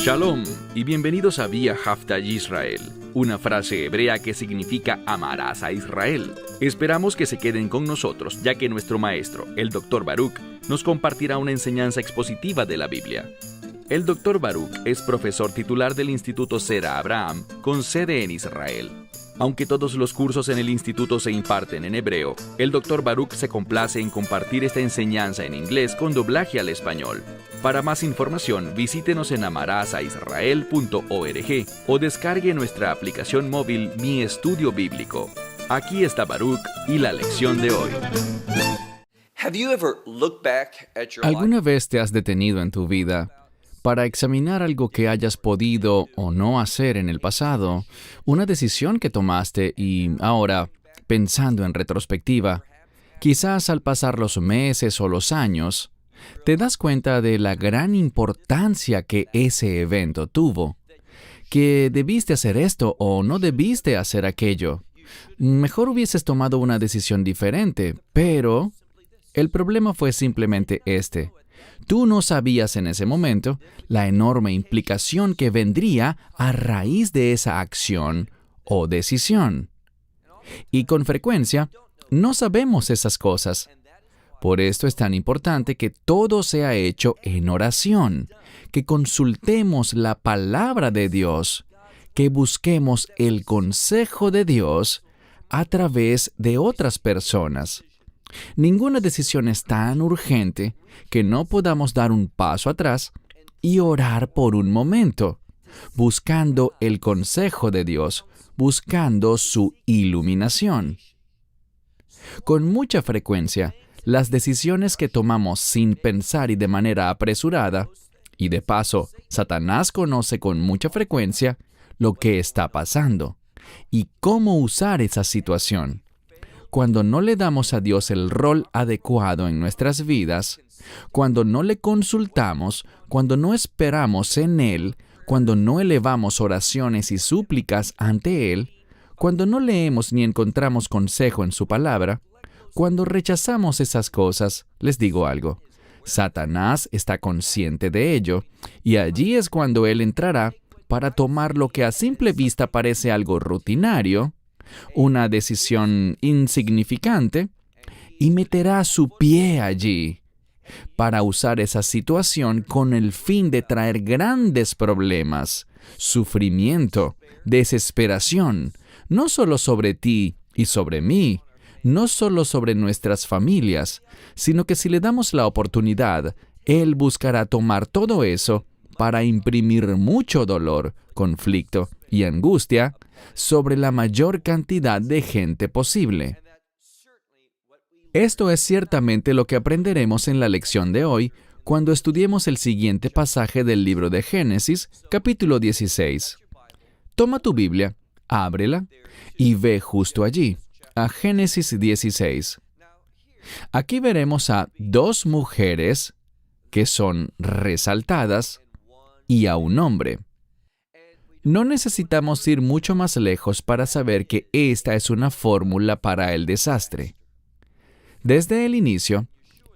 Shalom y bienvenidos a Vía Hafta Yisrael, una frase hebrea que significa amarás a Israel. Esperamos que se queden con nosotros, ya que nuestro maestro, el Dr. Baruch, nos compartirá una enseñanza expositiva de la Biblia. El Dr. Baruch es profesor titular del Instituto Sera Abraham, con sede en Israel. Aunque todos los cursos en el instituto se imparten en hebreo, el Dr. Baruch se complace en compartir esta enseñanza en inglés con doblaje al español. Para más información, visítenos en amarasaisrael.org o descargue nuestra aplicación móvil Mi Estudio Bíblico. Aquí está Baruch y la lección de hoy. ¿Alguna vez te has detenido en tu vida para examinar algo que hayas podido o no hacer en el pasado, una decisión que tomaste y ahora, pensando en retrospectiva, quizás al pasar los meses o los años, te das cuenta de la gran importancia que ese evento tuvo, que debiste hacer esto o no debiste hacer aquello? Mejor hubieses tomado una decisión diferente, pero el problema fue simplemente este. Tú no sabías en ese momento la enorme implicación que vendría a raíz de esa acción o decisión. Y con frecuencia, no sabemos esas cosas. Por esto es tan importante que todo sea hecho en oración, que consultemos la palabra de Dios, que busquemos el consejo de Dios a través de otras personas. Ninguna decisión es tan urgente que no podamos dar un paso atrás y orar por un momento, buscando el consejo de Dios, buscando su iluminación. Con mucha frecuencia, las decisiones que tomamos sin pensar y de manera apresurada, y de paso, Satanás conoce con mucha frecuencia lo que está pasando y cómo usar esa situación. Cuando no le damos a Dios el rol adecuado en nuestras vidas, cuando no le consultamos, cuando no esperamos en Él, cuando no elevamos oraciones y súplicas ante Él, cuando no leemos ni encontramos consejo en su palabra, cuando rechazamos esas cosas, les digo algo, Satanás está consciente de ello, y allí es cuando Él entrará para tomar lo que a simple vista parece algo rutinario, una decisión insignificante, y meterá su pie allí para usar esa situación con el fin de traer grandes problemas, sufrimiento, desesperación, no solo sobre ti y sobre mí, no solo sobre nuestras familias, sino que si le damos la oportunidad, Él buscará tomar todo eso para imprimir mucho dolor, conflicto y angustia sobre la mayor cantidad de gente posible. Esto es ciertamente lo que aprenderemos en la lección de hoy cuando estudiemos el siguiente pasaje del libro de Génesis, capítulo 16. Toma tu Biblia, ábrela y ve justo allí, a Génesis 16. Aquí veremos a dos mujeres que son resaltadas y a un hombre. No necesitamos ir mucho más lejos para saber que esta es una fórmula para el desastre. Desde el inicio,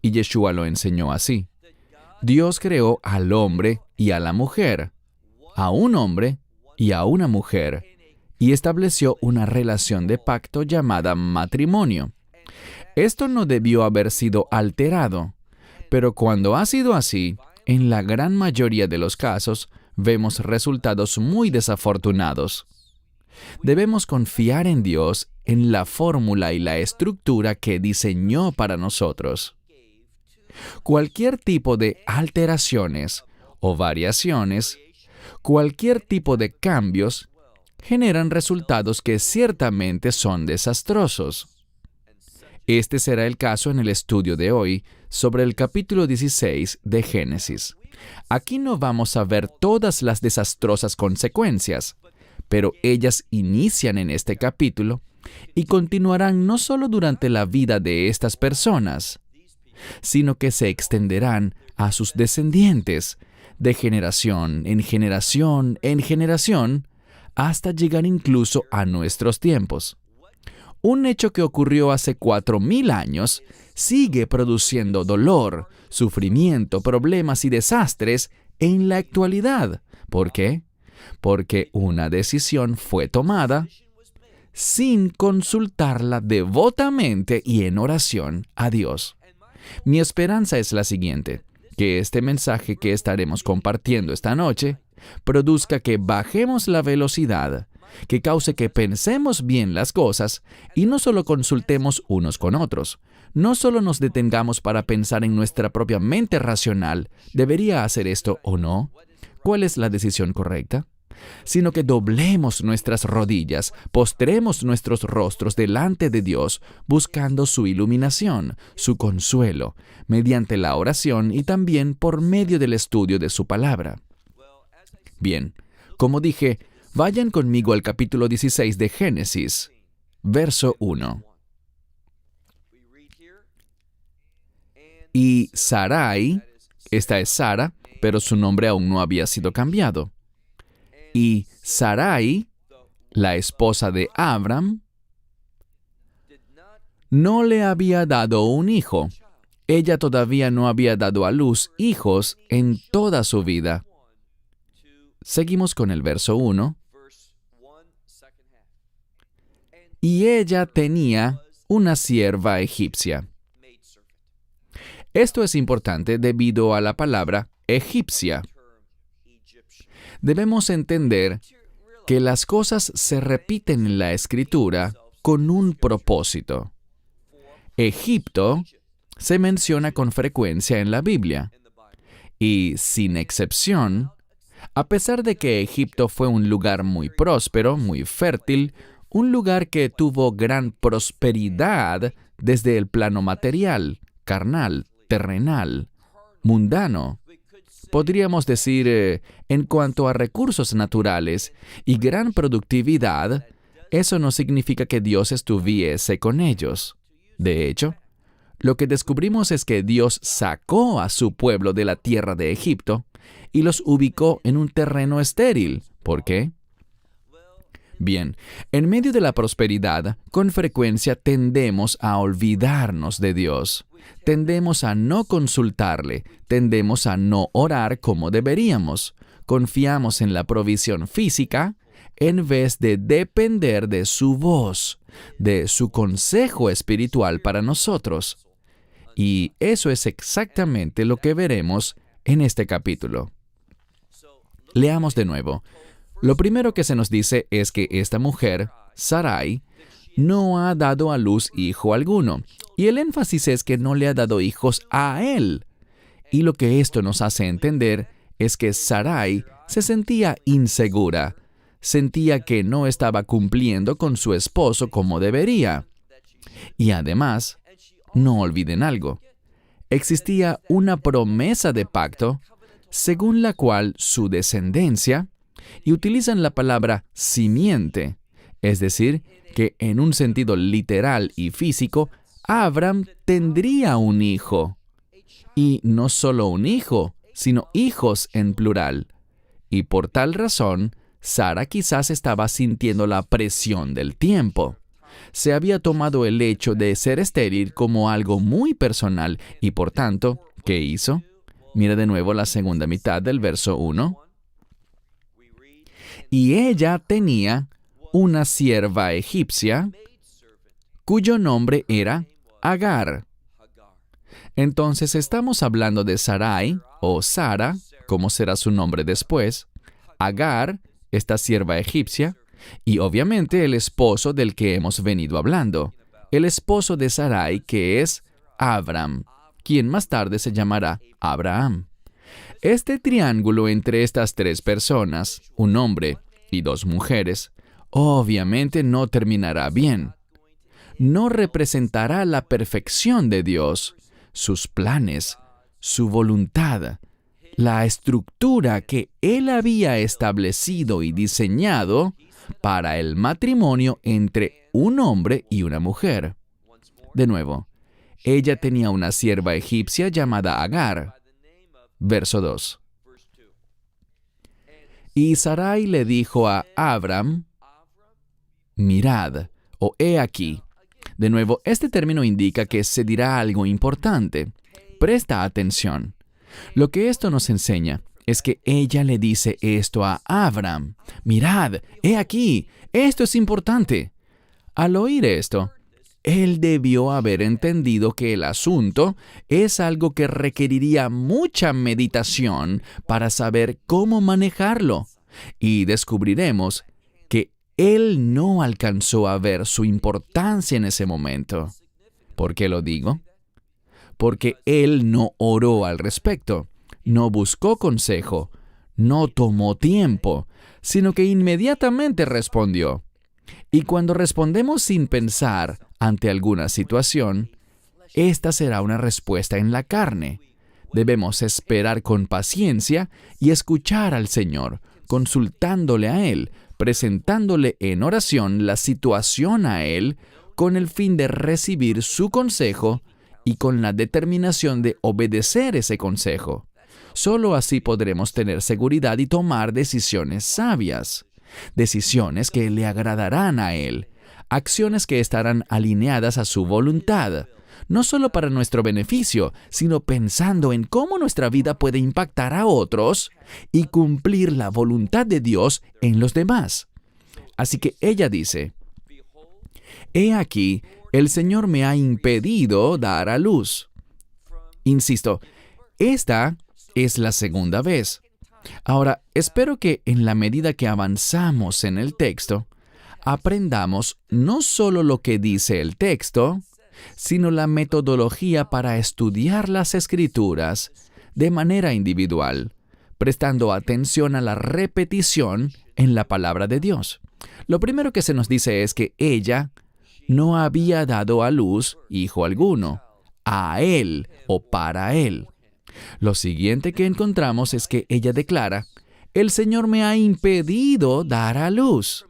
y Yeshua lo enseñó así, Dios creó al hombre y a la mujer, a un hombre y a una mujer, y estableció una relación de pacto llamada matrimonio. Esto no debió haber sido alterado, pero cuando ha sido así, en la gran mayoría de los casos, vemos resultados muy desafortunados. Debemos confiar en Dios, en la fórmula y la estructura que diseñó para nosotros. Cualquier tipo de alteraciones o variaciones, cualquier tipo de cambios, generan resultados que ciertamente son desastrosos. Este será el caso en el estudio de hoy sobre el capítulo 16 de Génesis. Aquí no vamos a ver todas las desastrosas consecuencias, pero ellas inician en este capítulo y continuarán no solo durante la vida de estas personas, sino que se extenderán a sus descendientes, de generación en generación en generación, hasta llegar incluso a nuestros tiempos. Un hecho que ocurrió hace 4,000 años sigue produciendo dolor, sufrimiento, problemas y desastres en la actualidad, ¿Por qué? Porque una decisión fue tomada sin consultarla devotamente y en oración a Dios. Mi esperanza es la siguiente, que este mensaje que estaremos compartiendo esta noche produzca que bajemos la velocidad, que cause que pensemos bien las cosas y no solo consultemos unos con otros. No solo nos detengamos para pensar en nuestra propia mente racional, ¿debería hacer esto o no? ¿Cuál es la decisión correcta? Sino que doblemos nuestras rodillas, postremos nuestros rostros delante de Dios, buscando su iluminación, su consuelo, mediante la oración y también por medio del estudio de su palabra. Bien, como dije, vayan conmigo al capítulo 16 de Génesis, verso 1. Y Sarai, esta es Sara, pero su nombre aún no había sido cambiado. Y Sarai, la esposa de Abram, no le había dado un hijo. Ella todavía no había dado a luz hijos en toda su vida. Seguimos con el verso 1. Y ella tenía una sierva egipcia. Esto es importante debido a la palabra egipcia. Debemos entender que las cosas se repiten en la Escritura con un propósito. Egipto se menciona con frecuencia en la Biblia. Y, sin excepción, a pesar de que Egipto fue un lugar muy próspero, muy fértil, un lugar que tuvo gran prosperidad desde el plano material, carnal, terrenal, mundano. Podríamos decir, en cuanto a recursos naturales y gran productividad, eso no significa que Dios estuviese con ellos. De hecho, lo que descubrimos es que Dios sacó a su pueblo de la tierra de Egipto y los ubicó en un terreno estéril. ¿Por qué? Bien, en medio de la prosperidad, con frecuencia tendemos a olvidarnos de Dios. Tendemos a no consultarle, tendemos a no orar como deberíamos. Confiamos en la provisión física en vez de depender de su voz, de su consejo espiritual para nosotros. Y eso es exactamente lo que veremos en este capítulo. Leamos de nuevo. Lo primero que se nos dice es que esta mujer, Sarai, no ha dado a luz hijo alguno. Y el énfasis es que no le ha dado hijos a él. Y lo que esto nos hace entender es que Sarai se sentía insegura. Sentía que no estaba cumpliendo con su esposo como debería. Y además, no olviden algo. Existía una promesa de pacto según la cual su descendencia, y utilizan la palabra simiente, es decir, que en un sentido literal y físico, Abram tendría un hijo. Y no solo un hijo, sino hijos en plural. Y por tal razón, Sara quizás estaba sintiendo la presión del tiempo. Se había tomado el hecho de ser estéril como algo muy personal y por tanto, ¿qué hizo? Mira de nuevo la segunda mitad del verso 1. Y ella tenía una sierva egipcia cuyo nombre era Agar. Entonces estamos hablando de Sarai, o Sara, como será su nombre después, Agar, esta sierva egipcia, y obviamente el esposo del que hemos venido hablando, el esposo de Sarai, que es Abram, quien más tarde se llamará Abraham. Este triángulo entre estas tres personas, un hombre y dos mujeres, obviamente no terminará bien. No representará la perfección de Dios, sus planes, su voluntad, la estructura que Él había establecido y diseñado para el matrimonio entre un hombre y una mujer. De nuevo, ella tenía una sierva egipcia llamada Agar. Verso 2. Y Sarai le dijo a Abram, mirad, o he aquí. De nuevo, este término indica que se dirá algo importante. Presta atención. Lo que esto nos enseña es que ella le dice esto a Abraham. Mirad, he aquí, esto es importante. Al oír esto, él debió haber entendido que el asunto es algo que requeriría mucha meditación para saber cómo manejarlo. Y descubriremos que él no alcanzó a ver su importancia en ese momento. ¿Por qué lo digo? Porque él no oró al respecto, no buscó consejo, no tomó tiempo, sino que inmediatamente respondió. Y cuando respondemos sin pensar ante alguna situación, esta será una respuesta en la carne. Debemos esperar con paciencia y escuchar al Señor, consultándole a Él, presentándole en oración la situación a Él, con el fin de recibir su consejo y con la determinación de obedecer ese consejo. Solo así podremos tener seguridad y tomar decisiones sabias, decisiones que le agradarán a Él, acciones que estarán alineadas a su voluntad, no solo para nuestro beneficio, sino pensando en cómo nuestra vida puede impactar a otros y cumplir la voluntad de Dios en los demás. Así que ella dice, «He aquí, el Señor me ha impedido dar a luz». Insisto, esta es la segunda vez. Ahora, espero que en la medida que avanzamos en el texto, aprendamos no solo lo que dice el texto, sino la metodología para estudiar las Escrituras de manera individual, prestando atención a la repetición en la palabra de Dios. Lo primero que se nos dice es que ella no había dado a luz hijo alguno, a él o para él. Lo siguiente que encontramos es que ella declara, «El Señor me ha impedido dar a luz»,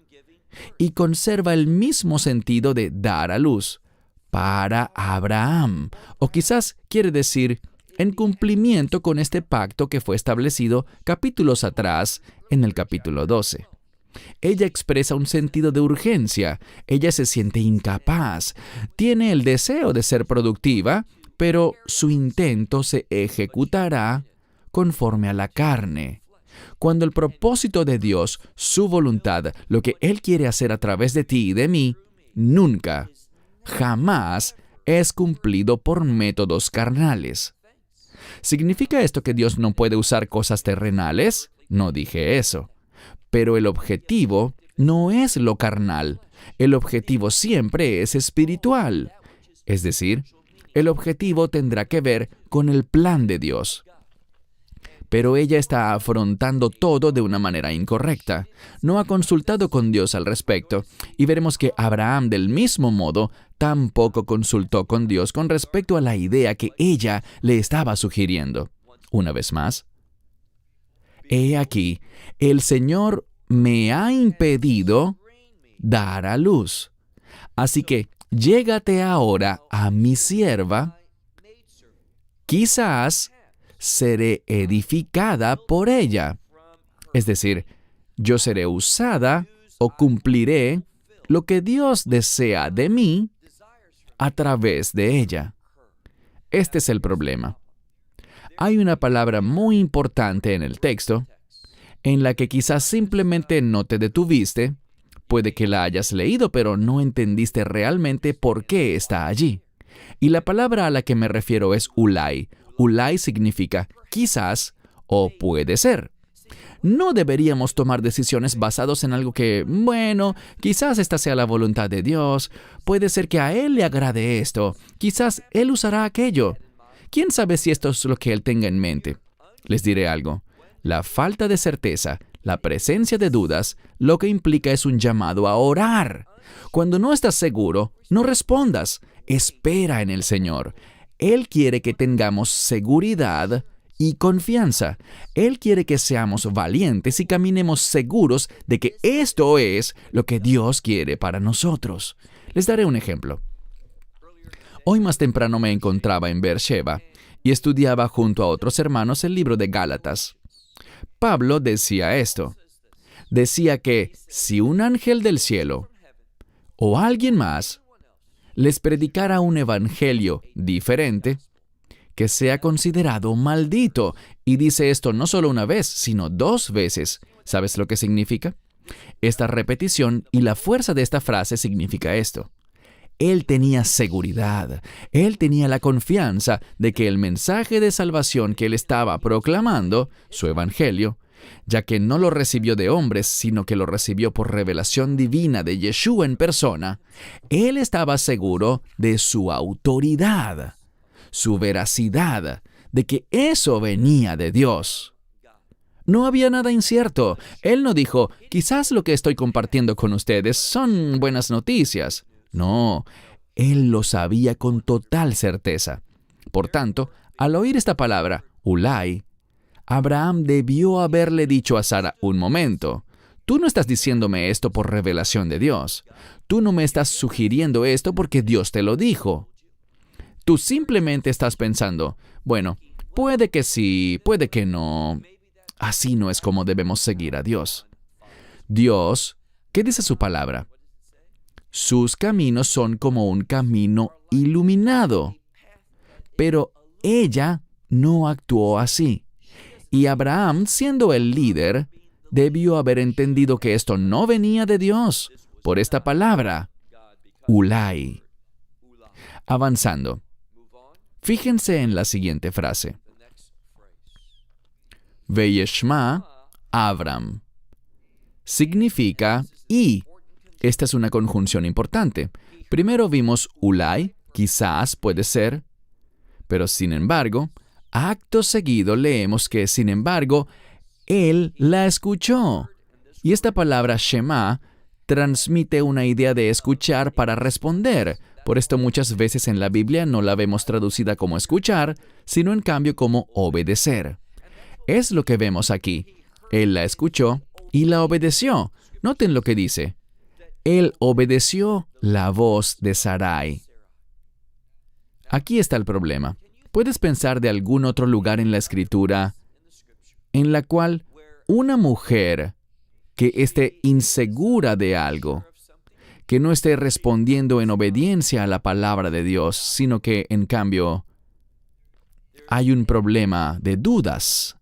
y conserva el mismo sentido de dar a luz para Abraham, o quizás quiere decir en cumplimiento con este pacto que fue establecido capítulos atrás en el capítulo 12. Ella expresa un sentido de urgencia, ella se siente incapaz, tiene el deseo de ser productiva, pero su intento se ejecutará conforme a la carne. Cuando el propósito de Dios, su voluntad, lo que Él quiere hacer a través de ti y de mí, nunca, jamás es cumplido por métodos carnales. ¿Significa esto que Dios no puede usar cosas terrenales? No dije eso. Pero el objetivo no es lo carnal. El objetivo siempre es espiritual. Es decir, el objetivo tendrá que ver con el plan de Dios. Pero ella está afrontando todo de una manera incorrecta. No ha consultado con Dios al respecto. Y veremos que Abraham, del mismo modo, tampoco consultó con Dios con respecto a la idea que ella le estaba sugiriendo. Una vez más, «He aquí, el Señor me ha impedido dar a luz. Así que, llégate ahora a mi sierva, quizás seré edificada por ella». Es decir, yo seré usada o cumpliré lo que Dios desea de mí a través de ella. Este es el problema. Hay una palabra muy importante en el texto, en la que quizás simplemente no te detuviste, puede que la hayas leído, pero no entendiste realmente por qué está allí. Y la palabra a la que me refiero es ulai. Ulai significa quizás o puede ser. No deberíamos tomar decisiones basadas en algo que, bueno, quizás esta sea la voluntad de Dios, puede ser que a Él le agrade esto, quizás Él usará aquello. ¿Quién sabe si esto es lo que Él tenga en mente? Les diré algo. La falta de certeza, la presencia de dudas, lo que implica es un llamado a orar. Cuando no estás seguro, no respondas. Espera en el Señor. Él quiere que tengamos seguridad y confianza. Él quiere que seamos valientes y caminemos seguros de que esto es lo que Dios quiere para nosotros. Les daré un ejemplo. Hoy más temprano me encontraba en Beersheba y estudiaba junto a otros hermanos el libro de Gálatas. Pablo decía esto. Decía que si un ángel del cielo o alguien más les predicara un evangelio diferente, que sea considerado maldito. Y dice esto no solo una vez, sino 2 veces. ¿Sabes lo que significa? Esta repetición y la fuerza de esta frase significa esto. Él tenía seguridad, él tenía la confianza de que el mensaje de salvación que él estaba proclamando, su evangelio, ya que no lo recibió de hombres, sino que lo recibió por revelación divina de Yeshua en persona, él estaba seguro de su autoridad, su veracidad, de que eso venía de Dios. No había nada incierto. Él no dijo, quizás lo que estoy compartiendo con ustedes son buenas noticias. No, él lo sabía con total certeza. Por tanto, al oír esta palabra, Ulai, Abraham debió haberle dicho a Sara, un momento, tú no estás diciéndome esto por revelación de Dios. Tú no me estás sugiriendo esto porque Dios te lo dijo. Tú simplemente estás pensando, bueno, puede que sí, puede que no. Así no es como debemos seguir a Dios. Dios, ¿qué dice su palabra? Sus caminos son como un camino iluminado. Pero ella no actuó así. Y Abraham, siendo el líder, debió haber entendido que esto no venía de Dios por esta palabra, Ulai. Avanzando. Fíjense en la siguiente frase. Veyeshma Abram. Significa y. Esta es una conjunción importante. Primero vimos Ulai, quizás puede ser, pero sin embargo, acto seguido leemos que sin embargo, él la escuchó. Y esta palabra Shema transmite una idea de escuchar para responder. Por esto muchas veces en la Biblia no la vemos traducida como escuchar, sino en cambio como obedecer. Es lo que vemos aquí. Él la escuchó y la obedeció. Noten lo que dice. Él obedeció la voz de Sarai. Aquí está el problema. ¿Puedes pensar de algún otro lugar en la Escritura en la cual una mujer que esté insegura de algo, que no esté respondiendo en obediencia a la palabra de Dios, sino que, en cambio, hay un problema de dudas?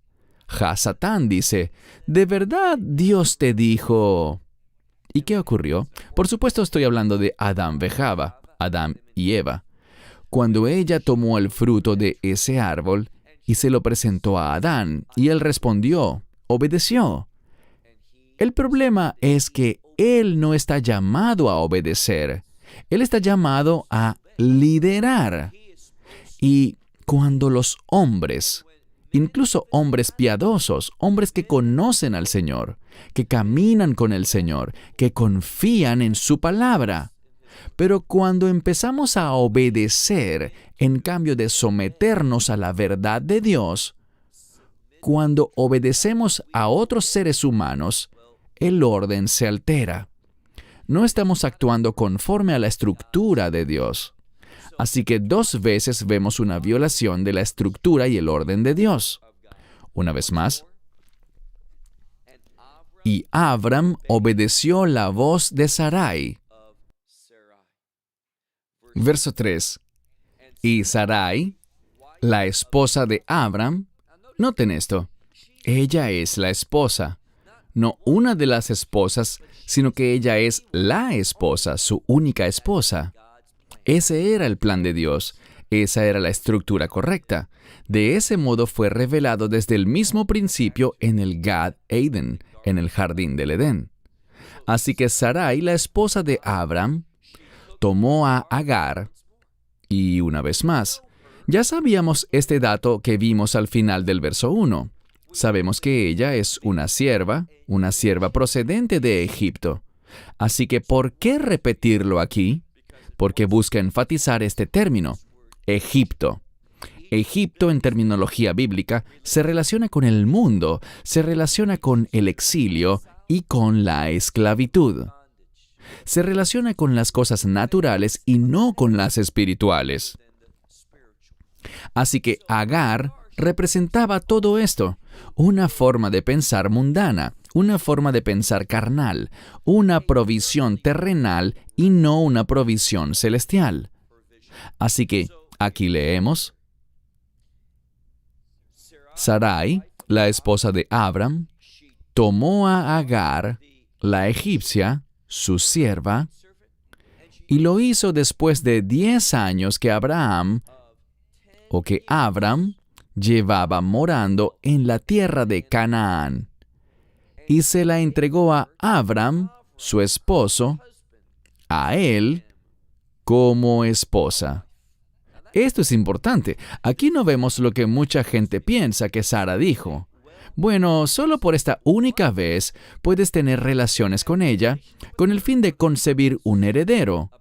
Hasatán dice, ¿de verdad Dios te dijo? ¿Y qué ocurrió? Por supuesto estoy hablando de Adán y Java, Adán y Eva. Cuando ella tomó el fruto de ese árbol y se lo presentó a Adán, y él respondió, obedeció. El problema es que él no está llamado a obedecer. Él está llamado a liderar. Y cuando los hombres, incluso hombres piadosos, hombres que conocen al Señor, que caminan con el Señor, que confían en su palabra, pero cuando empezamos a obedecer, en cambio de someternos a la verdad de Dios, cuando obedecemos a otros seres humanos, el orden se altera. No estamos actuando conforme a la estructura de Dios. Así que 2 veces vemos una violación de la estructura y el orden de Dios. Una vez más. Y Abram obedeció la voz de Sarai. Verso 3. Y Sarai, la esposa de Abram, noten esto, ella es la esposa, no una de las esposas, sino que ella es la esposa, su única esposa. Ese era el plan de Dios, esa era la estructura correcta. De ese modo fue revelado desde el mismo principio en el Gad Eden, en el jardín del Edén. Así que Sarai, la esposa de Abram, tomó a Agar, y una vez más, ya sabíamos este dato que vimos al final del verso 1. Sabemos que ella es una sierva procedente de Egipto. Así que, ¿por qué repetirlo aquí? Porque busca enfatizar este término, Egipto. Egipto, en terminología bíblica, se relaciona con el mundo, se relaciona con el exilio y con la esclavitud. Se relaciona con las cosas naturales y no con las espirituales. Así que Agar representaba todo esto, una forma de pensar mundana, una forma de pensar carnal, una provisión terrenal y no una provisión celestial. Así que aquí leemos, Sarai, la esposa de Abram, tomó a Agar, la egipcia, su sierva, y lo hizo después de 10 años que Abram llevaba morando en la tierra de Canaán, y se la entregó a Abram, su esposo, a él como esposa. Esto es importante. Aquí no vemos lo que mucha gente piensa que Sara dijo. Bueno, solo por esta única vez puedes tener relaciones con ella con el fin de concebir un heredero,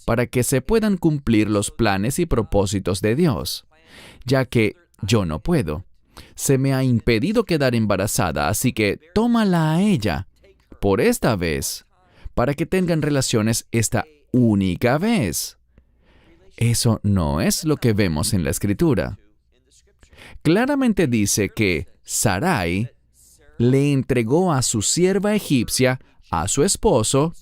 para que se puedan cumplir los planes y propósitos de Dios, ya que yo no puedo. Se me ha impedido quedar embarazada, así que tómala a ella, por esta vez, para que tengan relaciones esta única vez. Eso no es lo que vemos en la Escritura. Claramente dice que Sarai le entregó a su sierva egipcia a su esposo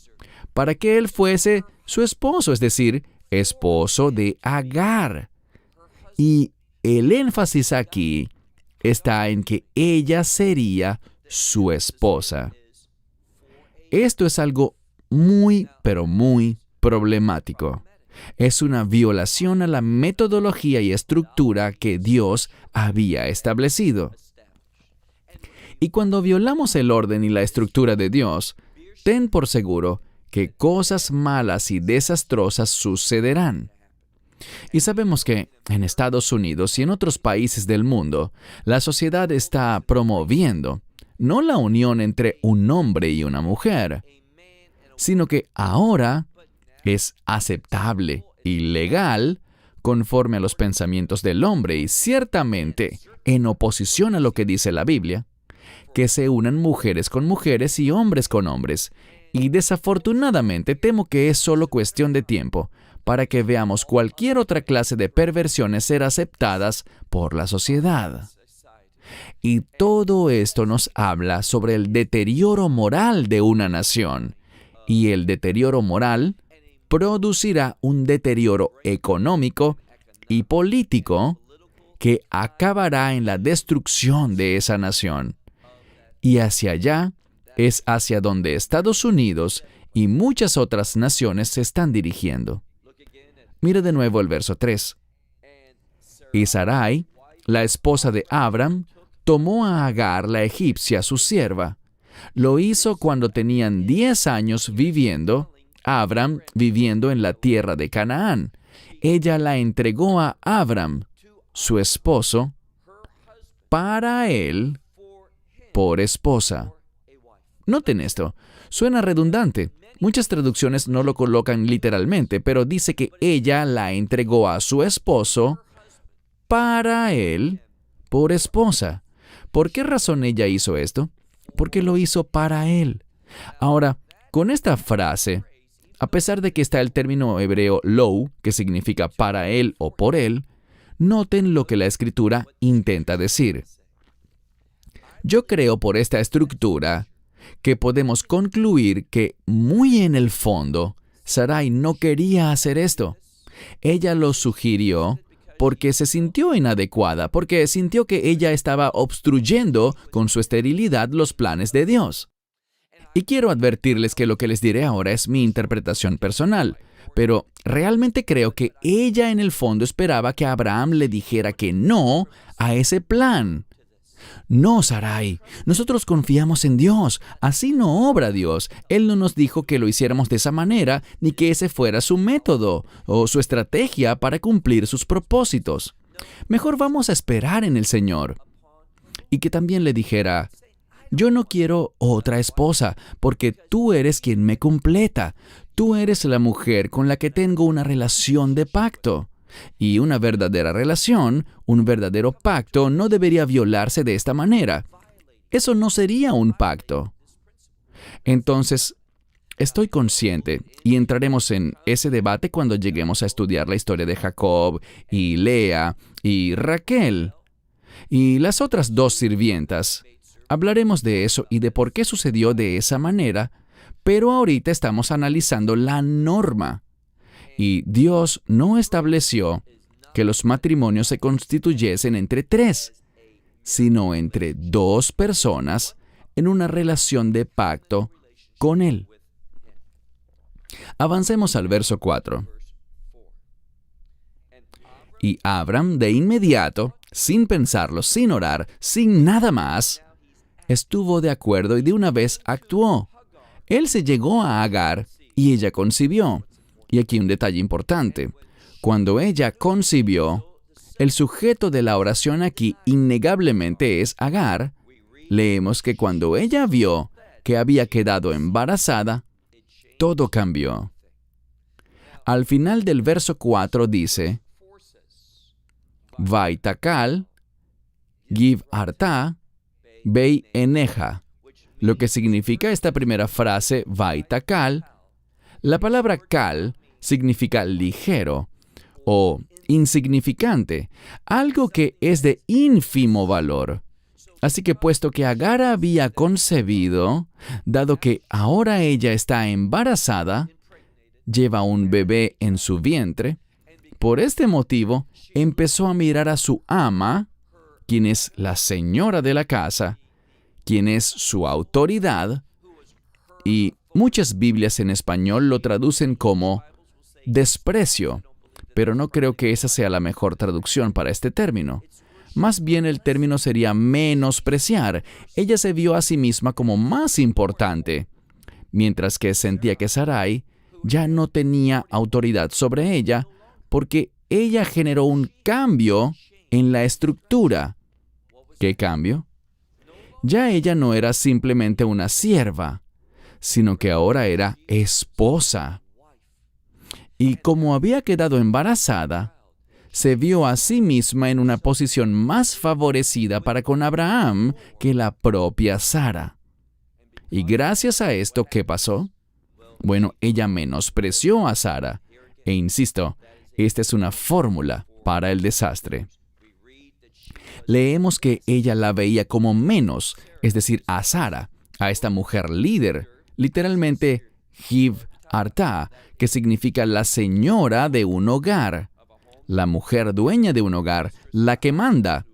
para que él fuese su esposo, es decir, esposo de Agar. Y el énfasis aquí está en que ella sería su esposa. Esto es algo muy, pero muy problemático. Es una violación a la metodología y estructura que Dios había establecido. Y cuando violamos el orden y la estructura de Dios, ten por seguro que cosas malas y desastrosas sucederán. Y sabemos que en Estados Unidos y en otros países del mundo, la sociedad está promoviendo no la unión entre un hombre y una mujer, sino que ahora es aceptable y legal conforme a los pensamientos del hombre y ciertamente en oposición a lo que dice la Biblia, que se unan mujeres con mujeres y hombres con hombres. Y desafortunadamente temo que es solo cuestión de tiempo para que veamos cualquier otra clase de perversiones ser aceptadas por la sociedad. Y todo esto nos habla sobre el deterioro moral de una nación. Y el deterioro moral producirá un deterioro económico y político que acabará en la destrucción de esa nación. Y hacia allá es hacia donde Estados Unidos y muchas otras naciones se están dirigiendo. Mira de nuevo el verso 3. Y Sarai, la esposa de Abram, tomó a Agar, la egipcia, su sierva. Lo hizo cuando tenían 10 años Abram viviendo en la tierra de Canaán. Ella la entregó a Abram, su esposo, para él por esposa. Noten esto. Suena redundante. Muchas traducciones no lo colocan literalmente, pero dice que ella la entregó a su esposo para él por esposa. ¿Por qué razón ella hizo esto? Porque lo hizo para él. Ahora, con esta frase, a pesar de que está el término hebreo lo, que significa para él o por él, noten lo que la Escritura intenta decir. Yo creo por esta estructura que podemos concluir que muy en el fondo, Sarai no quería hacer esto. Ella lo sugirió porque se sintió inadecuada, porque sintió que ella estaba obstruyendo con su esterilidad los planes de Dios. Y quiero advertirles que lo que les diré ahora es mi interpretación personal, pero realmente creo que ella en el fondo esperaba que Abraham le dijera que no a ese plan. No, Sarai, nosotros confiamos en Dios. Así no obra Dios. Él no nos dijo que lo hiciéramos de esa manera, ni que ese fuera su método o su estrategia para cumplir sus propósitos. Mejor vamos a esperar en el Señor. Y que también le dijera, yo no quiero otra esposa, porque tú eres quien me completa. Tú eres la mujer con la que tengo una relación de pacto. Y una verdadera relación, un verdadero pacto, no debería violarse de esta manera. Eso no sería un pacto. Entonces, estoy consciente, y entraremos en ese debate cuando lleguemos a estudiar la historia de Jacob, y Lea, y Raquel, y las otras 2 sirvientas. Hablaremos de eso y de por qué sucedió de esa manera, pero ahorita estamos analizando la norma. Y Dios no estableció que los matrimonios se constituyesen entre 3, sino entre dos personas en una relación de pacto con Él. Avancemos al verso 4. Y Abram, de inmediato, sin pensarlo, sin orar, sin nada más, estuvo de acuerdo y de una vez actuó. Él se llegó a Agar y ella concibió. Y aquí un detalle importante. Cuando ella concibió, el sujeto de la oración aquí innegablemente es Agar. Leemos que cuando ella vio que había quedado embarazada, todo cambió. Al final del verso 4 dice, Vaitakal, Giv Arta, Bei Eneja. Lo que significa esta primera frase, Vaitakal. La palabra kal significa ligero o insignificante, algo que es de ínfimo valor. Así que puesto que Agar había concebido, dado que ahora ella está embarazada, lleva un bebé en su vientre, por este motivo empezó a mirar a su ama, quien es la señora de la casa, quien es su autoridad, y muchas Biblias en español lo traducen como desprecio, pero no creo que esa sea la mejor traducción para este término. Más bien el término sería menospreciar. Ella se vio a sí misma como más importante, mientras que sentía que Sarai ya no tenía autoridad sobre ella, porque ella generó un cambio en la estructura. ¿Qué cambio? Ya ella no era simplemente una sierva, sino que ahora era esposa. Y como había quedado embarazada, se vio a sí misma en una posición más favorecida para con Abraham que la propia Sara. Y gracias a esto, ¿qué pasó? Bueno, ella menospreció a Sara. E insisto, esta es una fórmula para el desastre. Leemos que ella la veía como menos, es decir, a Sara, a esta mujer líder, literalmente Giv Arta, que significa la señora de un hogar, la mujer dueña de un hogar, la que manda.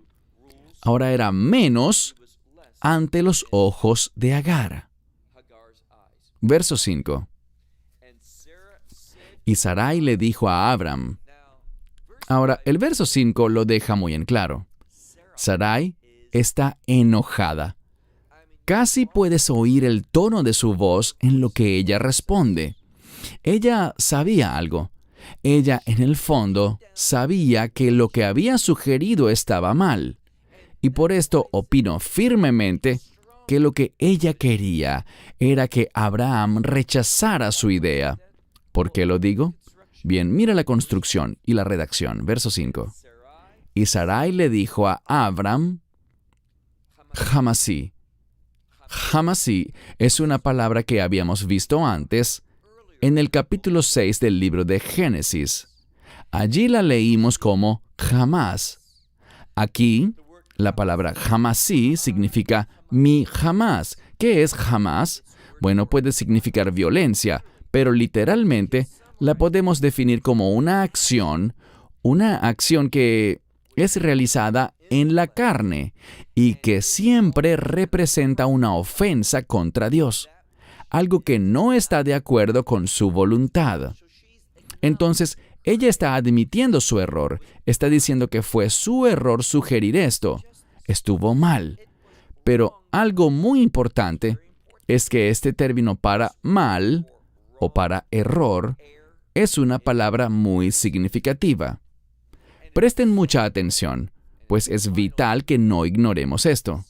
Ahora era menos ante los ojos de Agar. Verso 5. Y Sarai le dijo a Abram. Ahora, el verso 5 lo deja muy en claro. Sarai está enojada. Casi puedes oír el tono de su voz en lo que ella responde. Ella sabía algo. Ella, en el fondo, sabía que lo que había sugerido estaba mal. Y por esto opino firmemente que lo que ella quería era que Abraham rechazara su idea. ¿Por qué lo digo? Bien, mira la construcción y la redacción. Verso 5. Y Sarai le dijo a Abram, Jamasí. Jamasí es una palabra que habíamos visto antes en el capítulo 6 del libro de Génesis. Allí la leímos como jamás. Aquí, la palabra jamasí significa mi jamás. ¿Qué es jamás? Bueno, puede significar violencia, pero literalmente la podemos definir como una acción que es realizada en la carne y que siempre representa una ofensa contra Dios, algo que no está de acuerdo con su voluntad. Entonces, ella está admitiendo su error, está diciendo que fue su error sugerir esto, estuvo mal. Pero algo muy importante es que este término para mal o para error es una palabra muy significativa. Presten mucha atención, pues es vital que no ignoremos esto.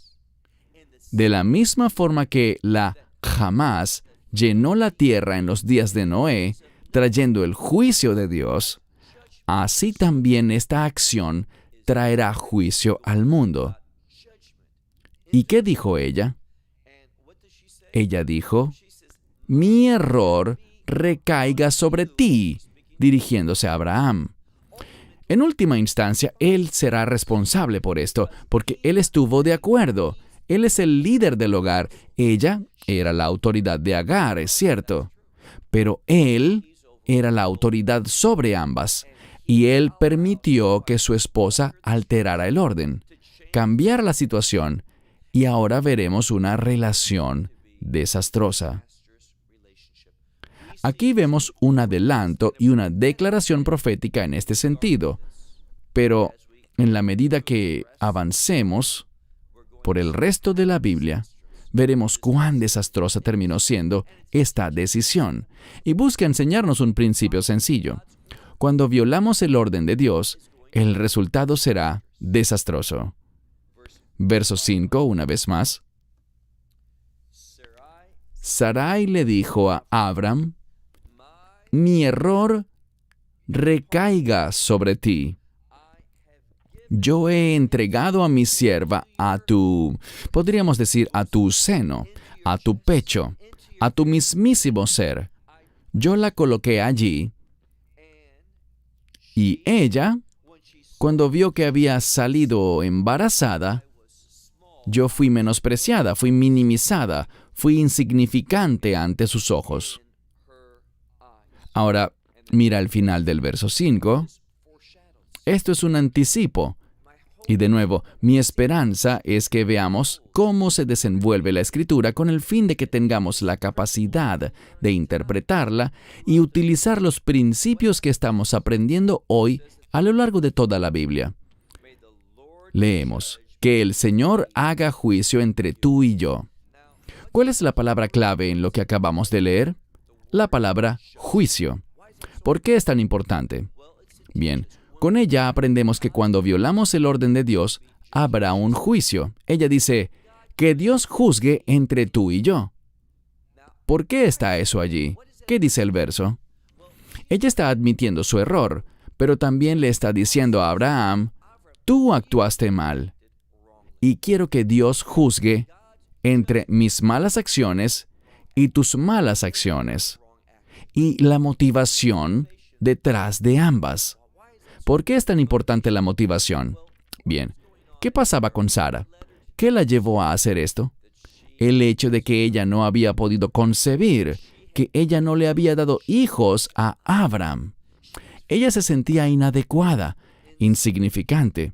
De la misma forma que la jamás llenó la tierra en los días de Noé, trayendo el juicio de Dios, así también esta acción traerá juicio al mundo. ¿Y qué dijo ella? Ella dijo, mi error recaiga sobre ti, dirigiéndose a Abraham. En última instancia, él será responsable por esto, porque él estuvo de acuerdo. Él es el líder del hogar. Ella era la autoridad de Agar, es cierto. Pero él era la autoridad sobre ambas, y él permitió que su esposa alterara el orden, cambiar la situación y ahora veremos una relación desastrosa. Aquí vemos un adelanto y una declaración profética en este sentido, pero en la medida que avancemos por el resto de la Biblia, veremos cuán desastrosa terminó siendo esta decisión. Y busca enseñarnos un principio sencillo. Cuando violamos el orden de Dios, el resultado será desastroso. Verso 5, una vez más. Sarai le dijo a Abram, mi error recaiga sobre ti. Yo he entregado a mi sierva podríamos decir, a tu seno, a tu pecho, a tu mismísimo ser. Yo la coloqué allí y ella, cuando vio que había salido embarazada, yo fui menospreciada, fui minimizada, fui insignificante ante sus ojos. Ahora, mira el final del verso 5. Esto es un anticipo. Y de nuevo, mi esperanza es que veamos cómo se desenvuelve la Escritura con el fin de que tengamos la capacidad de interpretarla y utilizar los principios que estamos aprendiendo hoy a lo largo de toda la Biblia. Leemos, que el Señor haga juicio entre tú y yo. ¿Cuál es la palabra clave en lo que acabamos de leer? La palabra juicio. ¿Por qué es tan importante? Bien, con ella aprendemos que cuando violamos el orden de Dios, habrá un juicio. Ella dice, que Dios juzgue entre tú y yo. ¿Por qué está eso allí? ¿Qué dice el verso? Ella está admitiendo su error, pero también le está diciendo a Abraham, tú actuaste mal, y quiero que Dios juzgue entre mis malas acciones y tus malas acciones, y la motivación detrás de ambas. ¿Por qué es tan importante la motivación? Bien, ¿qué pasaba con Sara? ¿Qué la llevó a hacer esto? El hecho de que ella no había podido concebir, que ella no le había dado hijos a Abram. Ella se sentía inadecuada, insignificante.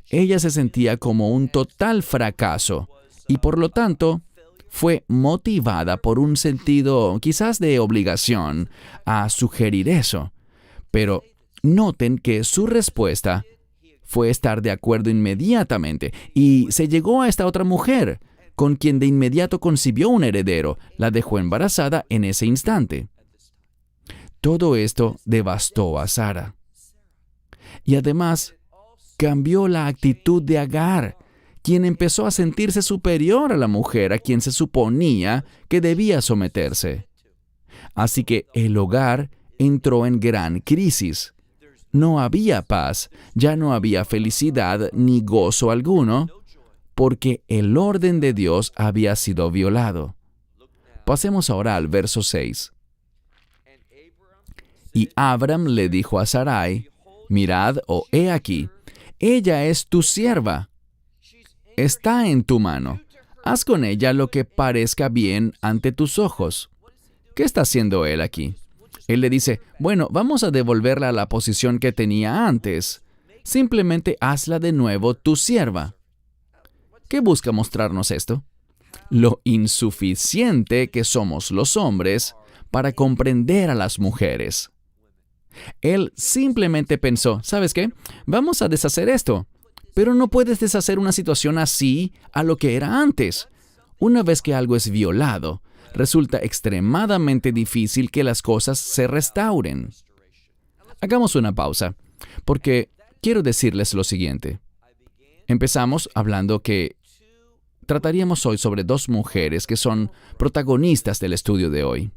Ella se sentía como un total fracaso y por lo tanto fue motivada por un sentido quizás de obligación a sugerir eso. Pero noten que su respuesta fue estar de acuerdo inmediatamente y se llegó a esta otra mujer, con quien de inmediato concibió un heredero, la dejó embarazada en ese instante. Todo esto devastó a Sara. Y además, cambió la actitud de Agar, quien empezó a sentirse superior a la mujer a quien se suponía que debía someterse. Así que el hogar entró en gran crisis. No había paz, ya no había felicidad ni gozo alguno, porque el orden de Dios había sido violado. Pasemos ahora al verso 6. Y Abram le dijo a Sarai, mirad, he aquí, ella es tu sierva, está en tu mano, haz con ella lo que parezca bien ante tus ojos. ¿Qué está haciendo él aquí? Él le dice, bueno, vamos a devolverla a la posición que tenía antes. Simplemente hazla de nuevo tu sierva. ¿Qué busca mostrarnos esto? Lo insuficiente que somos los hombres para comprender a las mujeres. Él simplemente pensó, ¿sabes qué? Vamos a deshacer esto. Pero no puedes deshacer una situación así a lo que era antes. Una vez que algo es violado, resulta extremadamente difícil que las cosas se restauren. Hagamos una pausa, porque quiero decirles lo siguiente. Empezamos hablando que trataríamos hoy sobre dos mujeres que son protagonistas del estudio de hoy.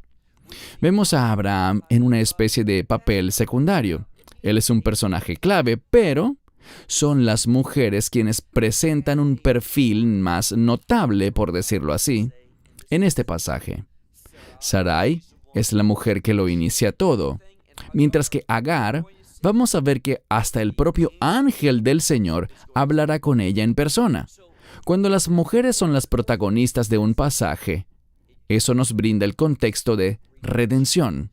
Vemos a Abraham en una especie de papel secundario. Él es un personaje clave, pero son las mujeres quienes presentan un perfil más notable, por decirlo así, en este pasaje. Sarai es la mujer que lo inicia todo, mientras que Agar, vamos a ver que hasta el propio ángel del Señor hablará con ella en persona. Cuando las mujeres son las protagonistas de un pasaje, eso nos brinda el contexto de redención.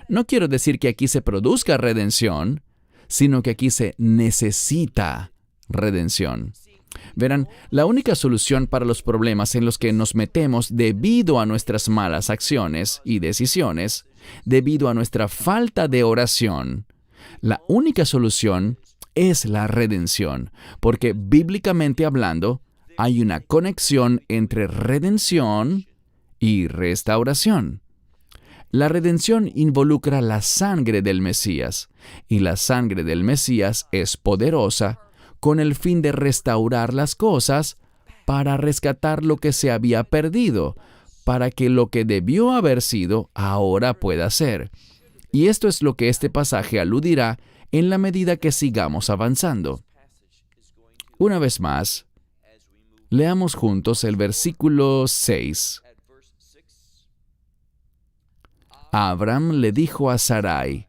No quiero decir que aquí se produzca redención, sino que aquí se necesita redención. Verán, la única solución para los problemas en los que nos metemos debido a nuestras malas acciones y decisiones, debido a nuestra falta de oración, la única solución es la redención, porque bíblicamente hablando, hay una conexión entre redención y restauración. La redención involucra la sangre del Mesías, y la sangre del Mesías es poderosa con el fin de restaurar las cosas para rescatar lo que se había perdido, para que lo que debió haber sido ahora pueda ser. Y esto es lo que este pasaje aludirá en la medida que sigamos avanzando. Una vez más, leamos juntos el versículo 6. Abraham le dijo a Sarai,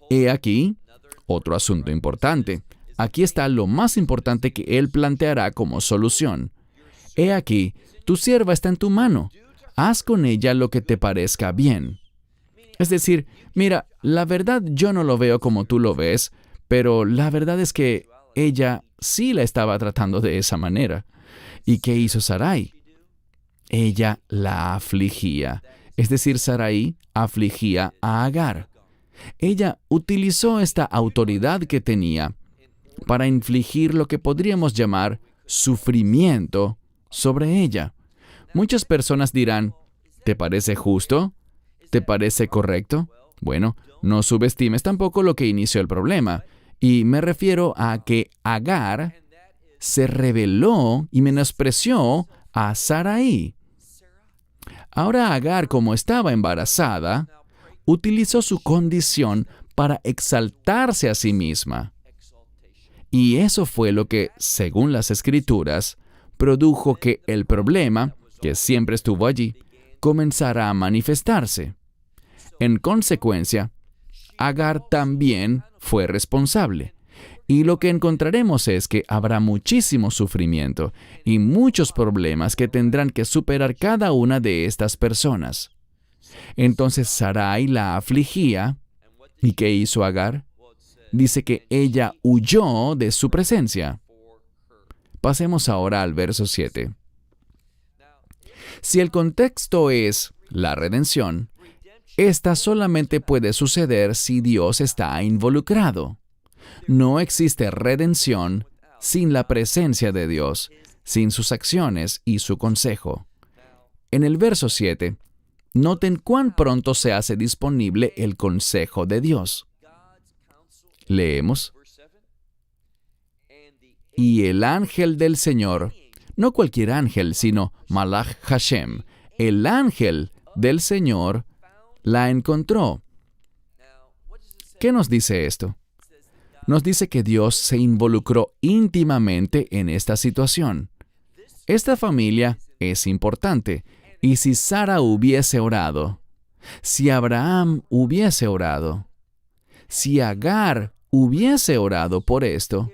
«He aquí, otro asunto importante. Aquí está lo más importante que él planteará como solución. He aquí, tu sierva está en tu mano. Haz con ella lo que te parezca bien». Es decir, mira, la verdad yo no lo veo como tú lo ves, pero la verdad es que ella sí la estaba tratando de esa manera. ¿Y qué hizo Sarai? Ella la afligía. Es decir, Sarai afligía a Agar. Ella utilizó esta autoridad que tenía para infligir lo que podríamos llamar sufrimiento sobre ella. Muchas personas dirán, ¿te parece justo? ¿Te parece correcto? Bueno, no subestimes tampoco lo que inició el problema. Y me refiero a que Agar se rebeló y menospreció a Sarai. Ahora Agar, como estaba embarazada, utilizó su condición para exaltarse a sí misma. Y eso fue lo que, según las Escrituras, produjo que el problema, que siempre estuvo allí, comenzara a manifestarse. En consecuencia, Agar también fue responsable. Y lo que encontraremos es que habrá muchísimo sufrimiento y muchos problemas que tendrán que superar cada una de estas personas. Entonces Sarai la afligía. ¿Y qué hizo Agar? Dice que ella huyó de su presencia. Pasemos ahora al verso 7. Si el contexto es la redención, esta solamente puede suceder si Dios está involucrado. No existe redención sin la presencia de Dios, sin sus acciones y su consejo. En el verso 7, noten cuán pronto se hace disponible el consejo de Dios. Leemos. Y el ángel del Señor, no cualquier ángel, sino Malach Hashem, el ángel del Señor, la encontró. ¿Qué nos dice esto? Nos dice que Dios se involucró íntimamente en esta situación. Esta familia es importante, y si Sara hubiese orado, si Abraham hubiese orado, si Agar hubiese orado por esto,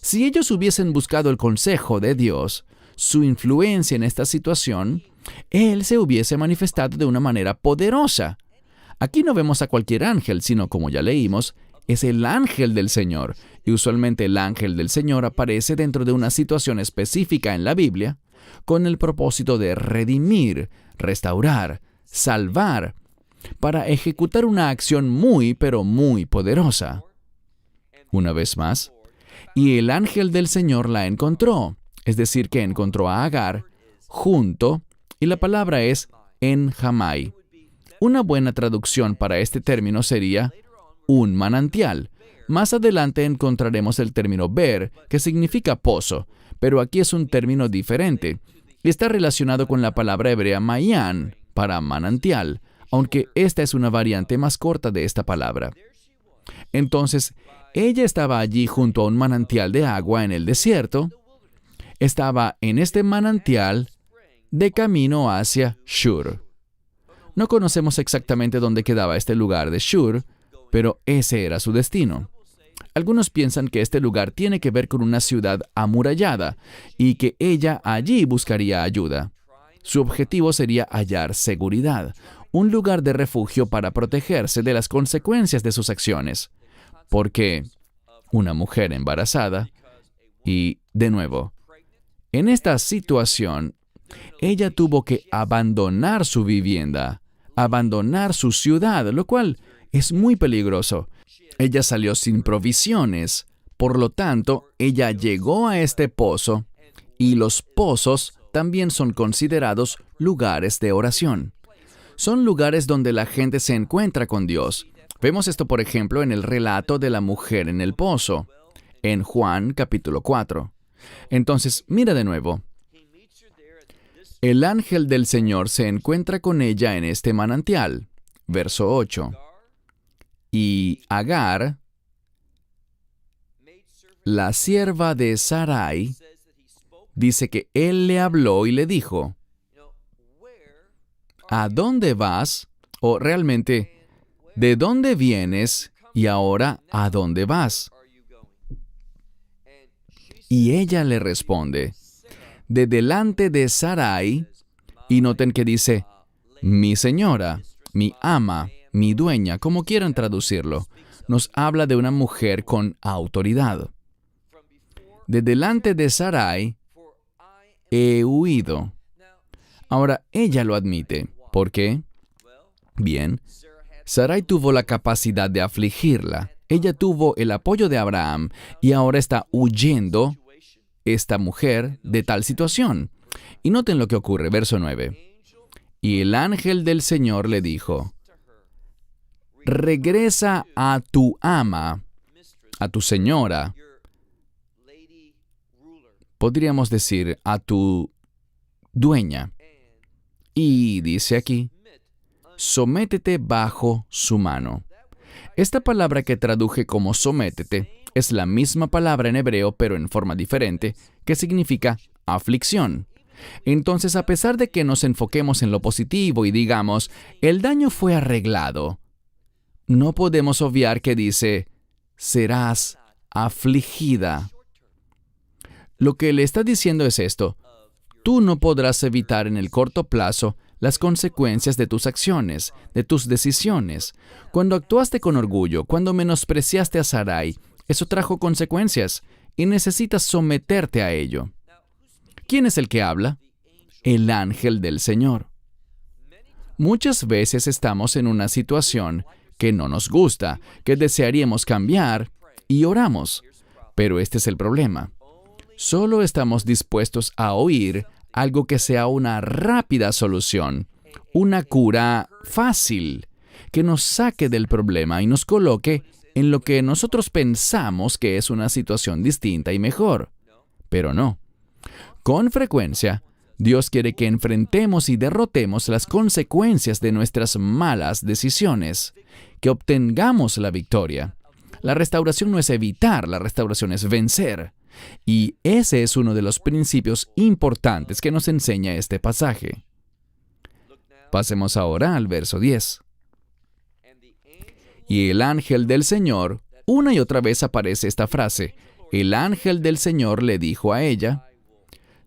si ellos hubiesen buscado el consejo de Dios, su influencia en esta situación, Él se hubiese manifestado de una manera poderosa. Aquí no vemos a cualquier ángel, sino, como ya leímos, es el ángel del Señor, y usualmente el ángel del Señor aparece dentro de una situación específica en la Biblia, con el propósito de redimir, restaurar, salvar, para ejecutar una acción muy, pero muy poderosa. Una vez más, y el ángel del Señor la encontró, es decir, que encontró a Agar junto, y la palabra es en Jamai. Una buena traducción para este término sería un manantial. Más adelante encontraremos el término ber, que significa pozo, pero aquí es un término diferente. Está relacionado con la palabra hebrea mayan, para manantial, aunque esta es una variante más corta de esta palabra. Entonces, ella estaba allí junto a un manantial de agua en el desierto. Estaba en este manantial de camino hacia Shur. No conocemos exactamente dónde quedaba este lugar de Shur, pero ese era su destino. Algunos piensan que este lugar tiene que ver con una ciudad amurallada y que ella allí buscaría ayuda. Su objetivo sería hallar seguridad, un lugar de refugio para protegerse de las consecuencias de sus acciones. Porque una mujer embarazada, y de nuevo, En esta situación, ella tuvo que abandonar su vivienda, abandonar su ciudad, lo cual es muy peligroso. Ella salió sin provisiones. Por lo tanto, ella llegó a este pozo, y los pozos también son considerados lugares de oración. Son lugares donde la gente se encuentra con Dios. Vemos esto, por ejemplo, en el relato de la mujer en el pozo, en Juan capítulo 4. Entonces, mira de nuevo. El ángel del Señor se encuentra con ella en este manantial. Verso 8. Y Agar, la sierva de Sarai, dice que él le habló y le dijo, ¿a dónde vas? O realmente, ¿de dónde vienes? Y ahora, ¿a dónde vas? Y ella le responde, de delante de Sarai, y noten que dice, mi señora, mi ama, mi dueña, como quieran traducirlo, nos habla de una mujer con autoridad. De delante de Sarai he huido. Ahora, ella lo admite. ¿Por qué? Bien, Sarai tuvo la capacidad de afligirla. Ella tuvo el apoyo de Abraham y ahora está huyendo esta mujer de tal situación. Y noten lo que ocurre, verso 9. Y el ángel del Señor le dijo, regresa a tu ama, a tu señora. Podríamos decir a tu dueña. Y dice aquí, sométete bajo su mano. Esta palabra que traduje como sométete es la misma palabra en hebreo, pero en forma diferente, que significa aflicción. Entonces, a pesar de que nos enfoquemos en lo positivo y digamos, el daño fue arreglado, no podemos obviar que dice, serás afligida. Lo que le está diciendo es esto, tú no podrás evitar en el corto plazo las consecuencias de tus acciones, de tus decisiones. Cuando actuaste con orgullo, cuando menospreciaste a Sarai, eso trajo consecuencias y necesitas someterte a ello. ¿Quién es el que habla? El ángel del Señor. Muchas veces estamos en una situación que no nos gusta, que desearíamos cambiar y oramos. Pero este es el problema. Solo estamos dispuestos a oír algo que sea una rápida solución, una cura fácil, que nos saque del problema y nos coloque en lo que nosotros pensamos que es una situación distinta y mejor. Pero no. Con frecuencia, Dios quiere que enfrentemos y derrotemos las consecuencias de nuestras malas decisiones, que obtengamos la victoria. La restauración no es evitar, la restauración es vencer. Y ese es uno de los principios importantes que nos enseña este pasaje. Pasemos ahora al verso 10. Y el ángel del Señor, una y otra vez aparece esta frase, el ángel del Señor le dijo a ella,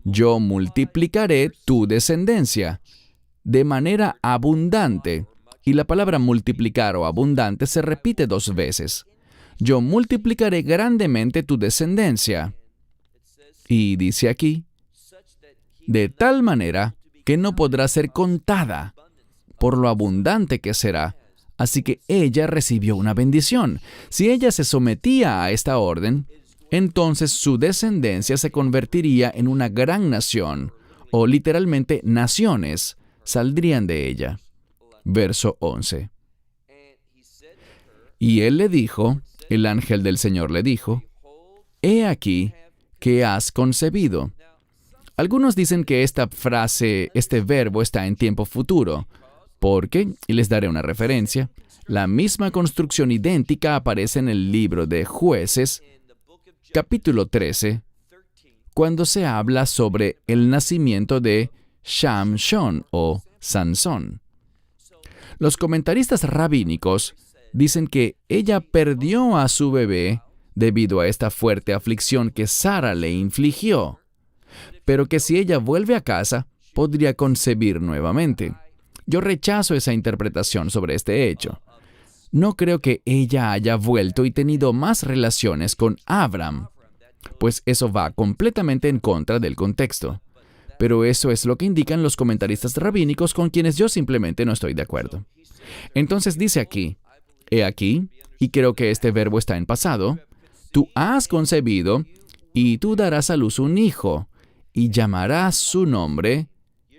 yo multiplicaré tu descendencia de manera abundante. Y la palabra multiplicar o abundante se repite 2 veces. Yo multiplicaré grandemente tu descendencia. Y dice aquí, de tal manera que no podrá ser contada por lo abundante que será. Así que ella recibió una bendición. Si ella se sometía a esta orden, entonces su descendencia se convertiría en una gran nación, o literalmente naciones saldrían de ella. Verso 11. Y él le dijo, el ángel del Señor le dijo, he aquí que has concebido. Algunos dicen que esta frase, este verbo está en tiempo futuro, porque, y les daré una referencia, la misma construcción idéntica aparece en el libro de Jueces, capítulo 13, cuando se habla sobre el nacimiento de Shamshón o Sansón. Los comentaristas rabínicos dicen que ella perdió a su bebé debido a esta fuerte aflicción que Sara le infligió, pero que si ella vuelve a casa, podría concebir nuevamente. Yo rechazo esa interpretación sobre este hecho. No creo que ella haya vuelto y tenido más relaciones con Abram. pues eso va completamente en contra del contexto. Pero eso es lo que indican los comentaristas rabínicos con quienes yo simplemente no estoy de acuerdo. Entonces dice aquí, he aquí, y creo que este verbo está en pasado, tú has concebido y tú darás a luz un hijo, y llamarás su nombre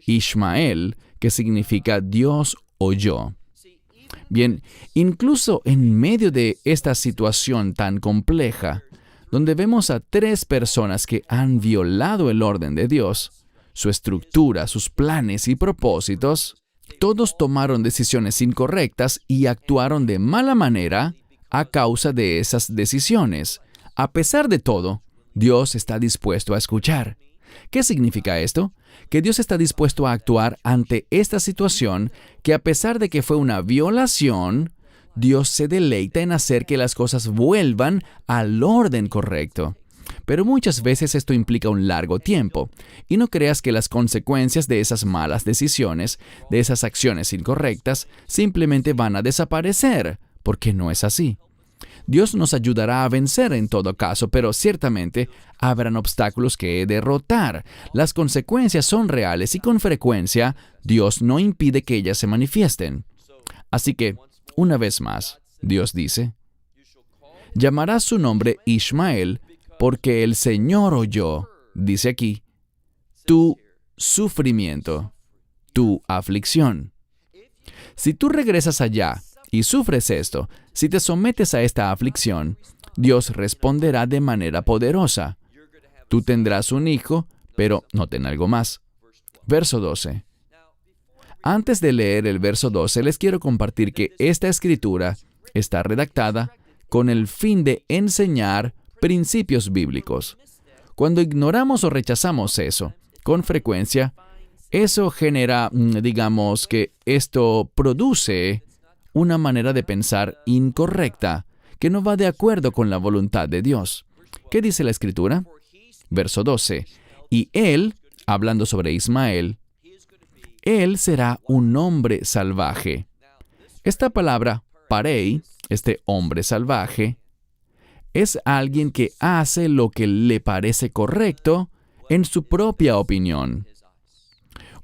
Ishmael, que significa Dios o yo. Bien, incluso en medio de esta situación tan compleja, donde vemos a 3 personas que han violado el orden de Dios, su estructura, sus planes y propósitos, todos tomaron decisiones incorrectas y actuaron de mala manera a causa de esas decisiones. A pesar de todo, Dios está dispuesto a escuchar. ¿Qué significa esto? Que Dios está dispuesto a actuar ante esta situación que, a pesar de que fue una violación, Dios se deleita en hacer que las cosas vuelvan al orden correcto. Pero muchas veces esto implica un largo tiempo, y no creas que las consecuencias de esas malas decisiones, de esas acciones incorrectas, simplemente van a desaparecer, porque no es así. Dios nos ayudará a vencer en todo caso, pero ciertamente habrán obstáculos que derrotar. Las consecuencias son reales y con frecuencia Dios no impide que ellas se manifiesten. Así que, una vez más, Dios dice, llamarás su nombre Ishmael, porque el Señor oyó, dice aquí, tu sufrimiento, tu aflicción. Si tú regresas allá y sufres esto, si te sometes a esta aflicción, Dios responderá de manera poderosa. Tú tendrás un hijo, pero noten algo más. Verso 12. Antes de leer el verso 12, les quiero compartir que esta escritura está redactada con el fin de enseñar principios bíblicos. Cuando ignoramos o rechazamos eso, con frecuencia, eso genera, digamos que esto produce una manera de pensar incorrecta, que no va de acuerdo con la voluntad de Dios. ¿Qué dice la Escritura? Verso 12. Y él, hablando sobre Ismael, él será un hombre salvaje. Esta palabra, parei, este hombre salvaje, es alguien que hace lo que le parece correcto en su propia opinión.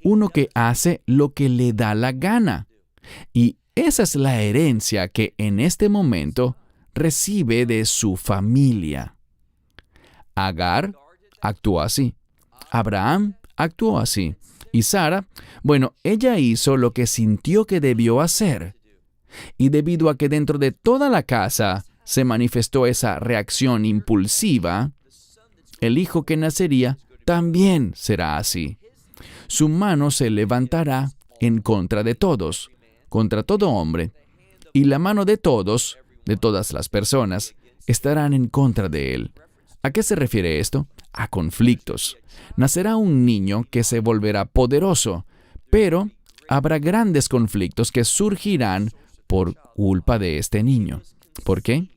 Uno que hace lo que le da la gana. Y esa es la herencia que en este momento recibe de su familia. Agar actuó así. Abraham actuó así. Y Sara, bueno, ella hizo lo que sintió que debió hacer. Y debido a que dentro de toda la casa se manifestó esa reacción impulsiva, el hijo que nacería también será así. Su mano se levantará en contra de todos, contra todo hombre, y la mano de todos, de todas las personas, estarán en contra de él. ¿A qué se refiere esto? A conflictos. Nacerá un niño que se volverá poderoso, pero habrá grandes conflictos que surgirán por culpa de este niño. ¿Por qué?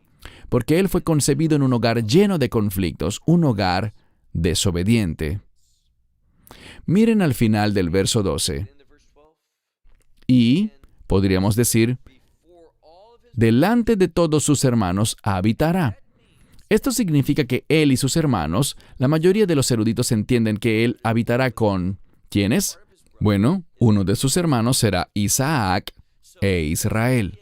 Porque él fue concebido en un hogar lleno de conflictos, un hogar desobediente. Miren al final del verso 12. Y, podríamos decir, delante de todos sus hermanos habitará. Esto significa que él y sus hermanos, la mayoría de los eruditos entienden que él habitará con, ¿quiénes? Bueno, uno de sus hermanos será Isaac e Israel.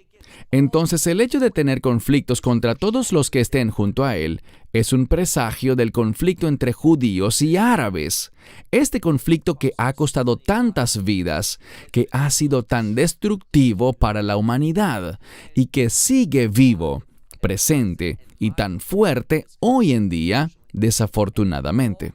Entonces, el hecho de tener conflictos contra todos los que estén junto a él es un presagio del conflicto entre judíos y árabes. Este conflicto que ha costado tantas vidas, que ha sido tan destructivo para la humanidad y que sigue vivo, presente y tan fuerte hoy en día, desafortunadamente.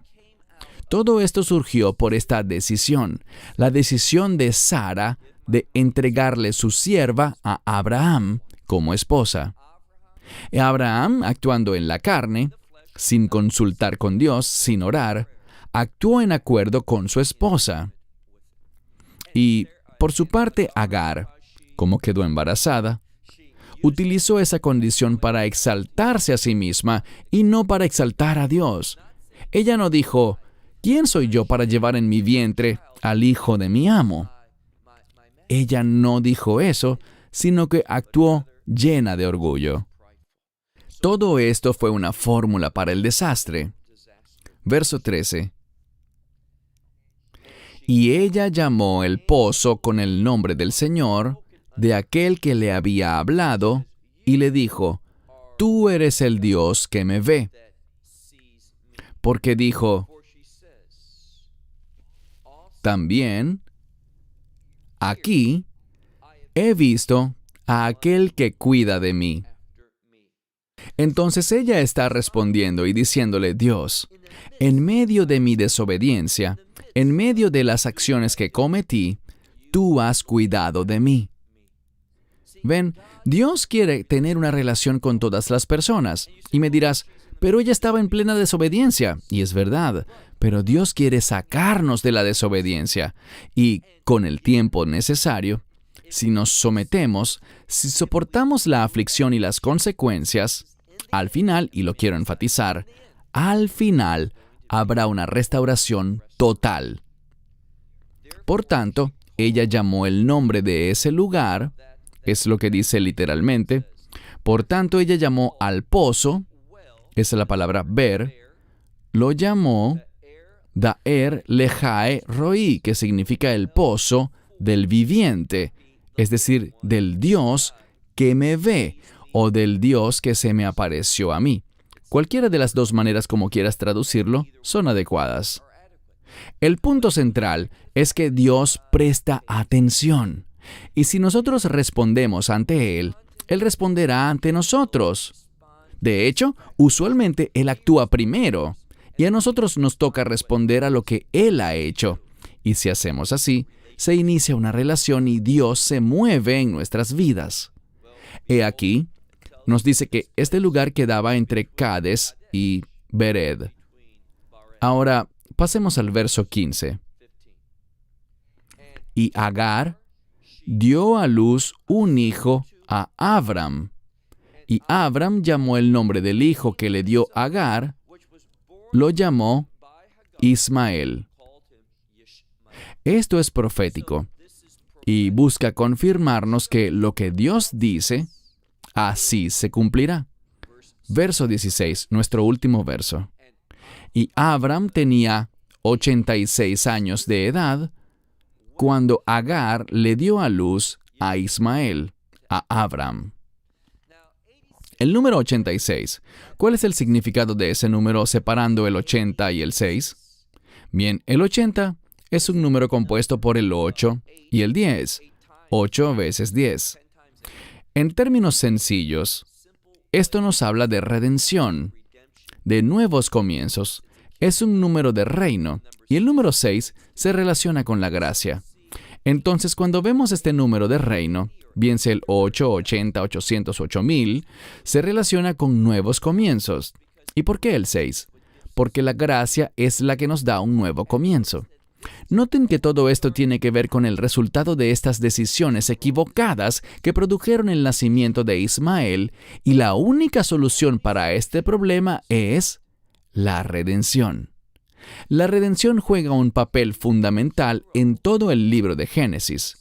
Todo esto surgió por esta decisión, la decisión de Sara de entregarle su sierva a Abraham como esposa. Abraham, actuando en la carne, sin consultar con Dios, sin orar, actuó en acuerdo con su esposa. Y, por su parte, Agar, como quedó embarazada, utilizó esa condición para exaltarse a sí misma y no para exaltar a Dios. Ella no dijo, ¿quién soy yo para llevar en mi vientre al hijo de mi amo? Ella no dijo eso, sino que actuó llena de orgullo. Todo esto fue una fórmula para el desastre. Verso 13. Y ella llamó el pozo con el nombre del Señor, de aquel que le había hablado, y le dijo, Tú eres el Dios que me ve. Porque dijo, también, aquí he visto a aquel que cuida de mí. Entonces ella está respondiendo y diciéndole, Dios, en medio de mi desobediencia, en medio de las acciones que cometí, tú has cuidado de mí. Ven, Dios quiere tener una relación con todas las personas. Y me dirás, pero ella estaba en plena desobediencia. Y es verdad, pero Dios quiere sacarnos de la desobediencia. Y con el tiempo necesario, si nos sometemos, si soportamos la aflicción y las consecuencias, al final, y lo quiero enfatizar, al final habrá una restauración total. Por tanto, ella llamó el nombre de ese lugar, es lo que dice literalmente. Por tanto, ella llamó al pozo, esa es la palabra ver, lo llamó Daer Lejae Roi, que significa el pozo del viviente, es decir, del Dios que me ve, o del Dios que se me apareció a mí. Cualquiera de las dos maneras como quieras traducirlo son adecuadas. El punto central es que Dios presta atención. Y si nosotros respondemos ante Él, Él responderá ante nosotros. De hecho, usualmente Él actúa primero, y a nosotros nos toca responder a lo que Él ha hecho. Y si hacemos así, se inicia una relación y Dios se mueve en nuestras vidas. He aquí, nos dice que este lugar quedaba entre Cades y Bered. Ahora, pasemos al verso 15. Y Agar dio a luz un hijo a Abram. Y Abram llamó el nombre del hijo que le dio Agar, lo llamó Ismael. Esto es profético y busca confirmarnos que lo que Dios dice, así se cumplirá. Verso 16, nuestro último verso. Y Abram tenía 86 años de edad cuando Agar le dio a luz a Ismael, a Abram. El número 86, ¿cuál es el significado de ese número separando el 80 y el 6? Bien, el 80 es un número compuesto por el 8 y el 10, 8 veces 10. En términos sencillos, esto nos habla de redención, de nuevos comienzos. Es un número de reino, y el número 6 se relaciona con la gracia. Entonces, cuando vemos este número de reino, bien sea el 8, 80, 800, 8000, se relaciona con nuevos comienzos. ¿Y por qué el 6? Porque la gracia es la que nos da un nuevo comienzo. Noten que todo esto tiene que ver con el resultado de estas decisiones equivocadas que produjeron el nacimiento de Ismael, y la única solución para este problema es la redención. La redención juega un papel fundamental en todo el libro de Génesis.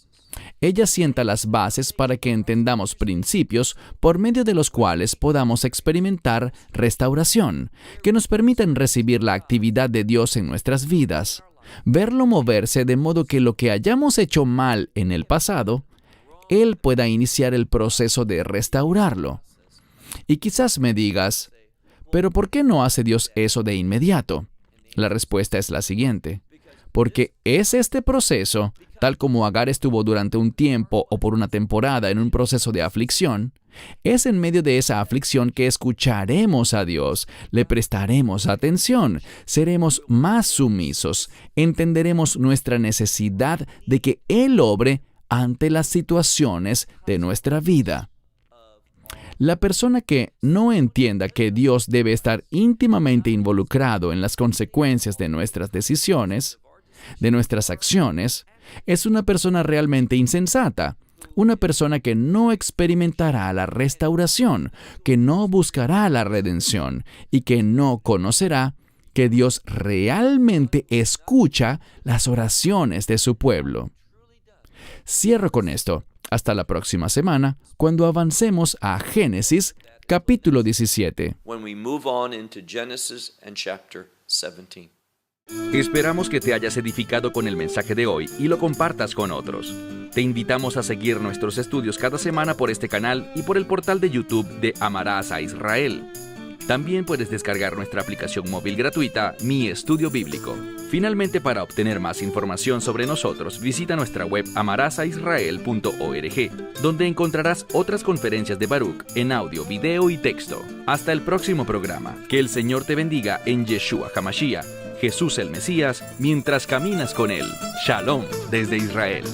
Ella sienta las bases para que entendamos principios por medio de los cuales podamos experimentar restauración, que nos permitan recibir la actividad de Dios en nuestras vidas, verlo moverse de modo que lo que hayamos hecho mal en el pasado, Él pueda iniciar el proceso de restaurarlo. Y quizás me digas, ¿pero por qué no hace Dios eso de inmediato? La respuesta es la siguiente. Porque es este proceso, tal como Agar estuvo durante un tiempo o por una temporada en un proceso de aflicción, es en medio de esa aflicción que escucharemos a Dios, le prestaremos atención, seremos más sumisos, entenderemos nuestra necesidad de que Él obre ante las situaciones de nuestra vida. La persona que no entienda que Dios debe estar íntimamente involucrado en las consecuencias de nuestras decisiones, de nuestras acciones, es una persona realmente insensata, una persona que no experimentará la restauración, que no buscará la redención y que no conocerá que Dios realmente escucha las oraciones de su pueblo. Cierro con esto. Hasta la próxima semana, cuando avancemos a Génesis Capítulo 17. Esperamos que te hayas edificado con el mensaje de hoy y lo compartas con otros. Te invitamos a seguir nuestros estudios cada semana por este canal y por el portal de YouTube de Amarás a Israel. También puedes descargar nuestra aplicación móvil gratuita, Mi Estudio Bíblico. Finalmente, para obtener más información sobre nosotros, visita nuestra web amarasaisrael.org, donde encontrarás otras conferencias de Baruch en audio, video y texto. Hasta el próximo programa. Que el Señor te bendiga en Yeshua HaMashiach, Jesús el Mesías, mientras caminas con Él. Shalom desde Israel.